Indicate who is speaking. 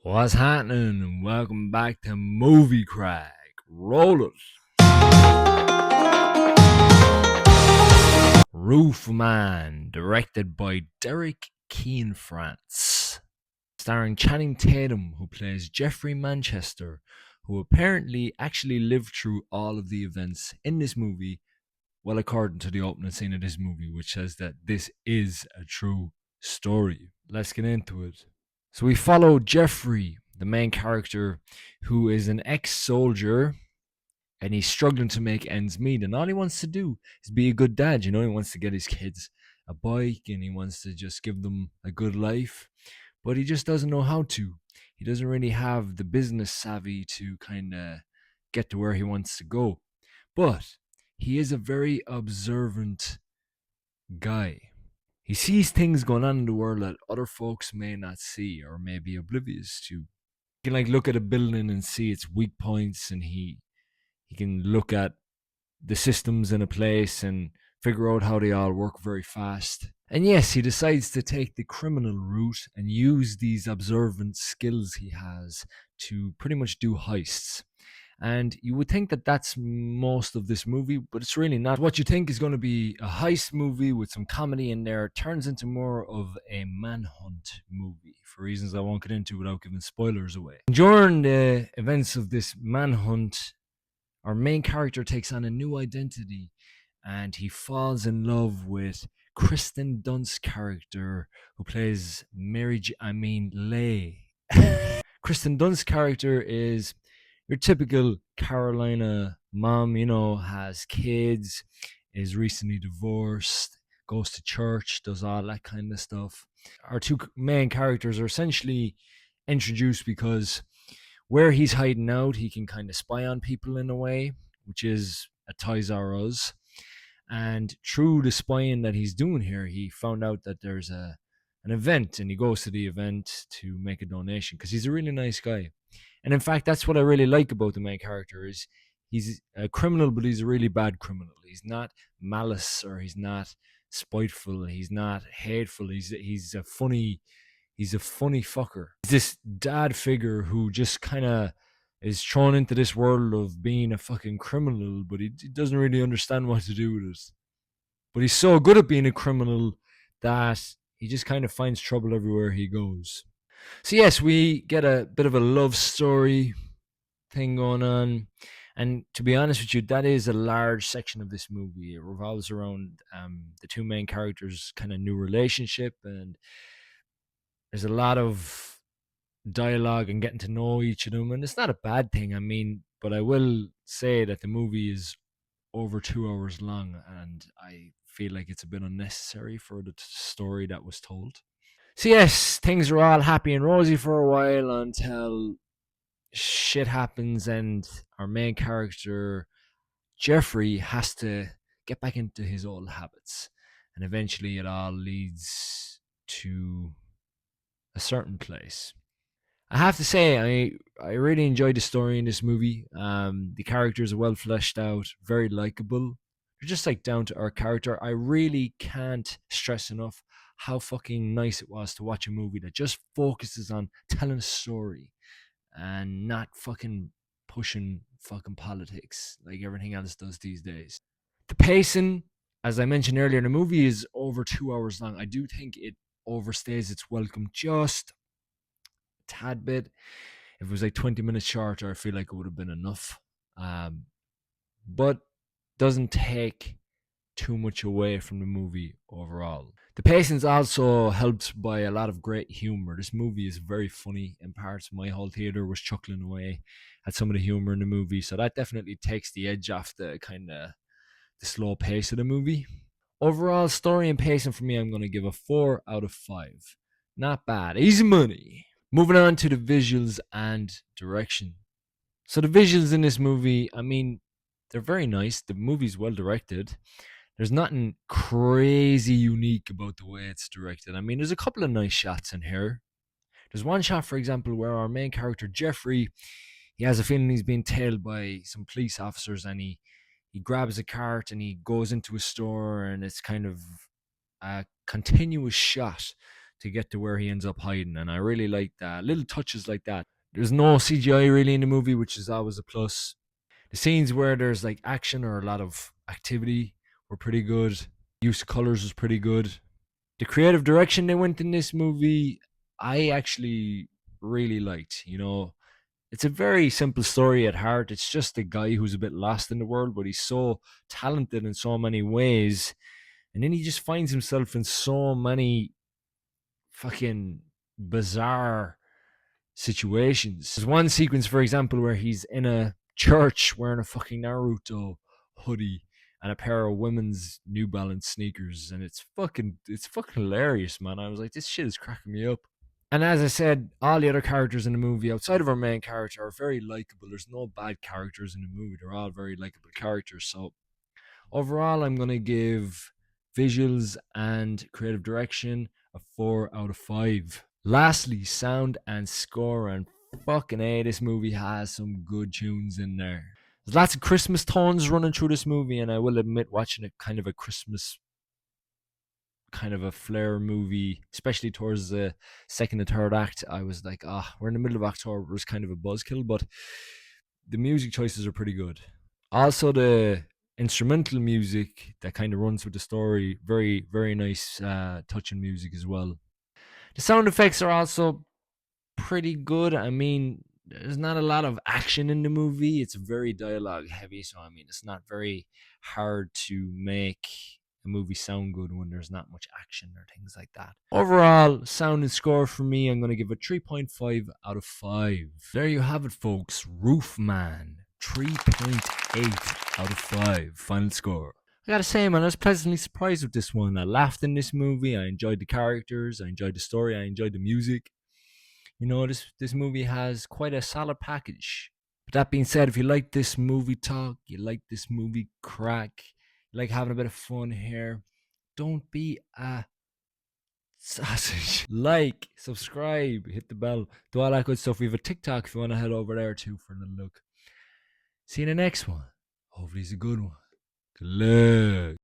Speaker 1: What's happening? And welcome back to Movie Crack. Rollers. Roofman, directed by Derek Keen-France. Starring Channing Tatum, who plays Jeffrey Manchester, who apparently actually lived through all of the events in this movie, well, according to the opening scene of this movie, which says that this is a true story. Let's get into it. So we follow Jeffrey, the main character, who is an ex-soldier, and he's struggling to make ends meet. And all he wants to do is be a good dad. He wants to get his kids a bike, and he wants to just give them a good life, but he just doesn't know how to. He doesn't really have the business savvy to kind of get to where he wants to go. But he is a very observant guy. He sees things going on in the world that other folks may not see or may be oblivious to. He can look at a building and see its weak points, and he can look at the systems in a place and figure out how they all work very fast. And yes, he decides to take the criminal route and use these observant skills he has to pretty much do heists. And you would think that that's most of this movie, but it's really not. What you think is going to be a heist movie with some comedy in there turns into more of a manhunt movie for reasons I won't get into without giving spoilers away. During the events of this manhunt, our main character takes on a new identity and he falls in love with Kristen Dunst's character, who plays Lay. Kristen Dunst's character is your typical Carolina mom, has kids, is recently divorced, goes to church, does all that kind of stuff. Our two main characters are essentially introduced because where he's hiding out, he can kind of spy on people in a way, which is a Toys R Us. And through the spying that he's doing here, he found out that there's an event, and he goes to the event to make a donation because he's a really nice guy. And in fact, that's what I really like about the main character is he's a criminal, but he's a really bad criminal. He's not malice, or he's not spiteful. He's not hateful. He's a funny fucker. He's this dad figure who just kind of is thrown into this world of being a fucking criminal, but he doesn't really understand what to do with it. But he's so good at being a criminal that he just kind of finds trouble everywhere he goes. So yes, we get a bit of a love story thing going on. And to be honest with you, that is a large section of this movie. It revolves around the two main characters' kind of new relationship, and there's a lot of dialogue and getting to know each of them. And it's not a bad thing, but I will say that the movie is over 2 hours long, and I feel like it's a bit unnecessary for the story that was told. So yes, things are all happy and rosy for a while until shit happens, and our main character Jeffrey has to get back into his old habits, and eventually it all leads to a certain place. I have to say, I really enjoyed the story in this movie. The characters are well fleshed out, very likable. They're just down to earth character. I really can't stress enough how fucking nice it was to watch a movie that just focuses on telling a story and not fucking pushing fucking politics like everything else does these days. The pacing, as I mentioned earlier, the movie is over 2 hours long. I do think it overstays its welcome just a tad bit. If it was 20 minutes shorter, I feel like it would have been enough. But doesn't take too much away from the movie overall. The pacing's also helped by a lot of great humor. This movie is very funny in parts. My whole theater was chuckling away at some of the humor in the movie, so that definitely takes the edge off the kind of the slow pace of the movie. Overall story and pacing for me, I'm going to give a 4 out of 5. Not bad. Easy money. Moving on to the visuals and direction. So the visuals in this movie, they're very nice. The movie's well directed. There's nothing crazy unique about the way it's directed. There's a couple of nice shots in here. There's one shot, for example, where our main character, Jeffrey, he has a feeling he's being tailed by some police officers, and he grabs a cart and he goes into a store, and it's kind of a continuous shot to get to where he ends up hiding. And I really like that. Little touches like that. There's no CGI really in the movie, which is always a plus. The scenes where there's like action or a lot of activity were pretty good. Use of colors was pretty good. The creative direction they went in this movie, I actually really liked. It's a very simple story at heart. It's just a guy who's a bit lost in the world, but he's so talented in so many ways. And then he just finds himself in so many fucking bizarre situations. There's one sequence, for example, where he's in a church wearing a fucking Naruto hoodie and a pair of women's New Balance sneakers, and it's fucking hilarious, man. I was like, this shit is cracking me up. And as I said, all the other characters in the movie outside of our main character are very likable. There's no bad characters in the movie. They're all very likable characters. So overall, I'm going to give visuals and creative direction a 4 out of 5. Lastly, sound and score. And fucking A, this movie has some good tunes in there. There's lots of Christmas tones running through this movie, and I will admit, watching it kind of a Christmas kind of a flair movie, especially towards the second and third act, I was like, we're in the middle of October. It was kind of a buzzkill, but the music choices are pretty good. Also, the instrumental music that kind of runs with the story, very, very nice, touching music as well. The sound effects are also pretty good. I mean, there's not a lot of action in the movie. It's very dialogue heavy, so I mean, it's not very hard to make a movie sound good when there's not much action or things like that. Overall, sound and score for me, I'm going to give it 3.5 out of 5. There you have it, folks. Roofman, 3.8 out of 5. Final score. I gotta say, man, I was pleasantly surprised with this one. I laughed in this movie. I enjoyed the characters. I enjoyed the story. I enjoyed the music. This movie has quite a solid package. But that being said, if you like this movie talk, you like this movie crack, you like having a bit of fun here, don't be a sausage. Like, subscribe, hit the bell, do all that good stuff. We have a TikTok if you want to head over there too for a little look. See you in the next one. Hopefully it's a good one. Good luck.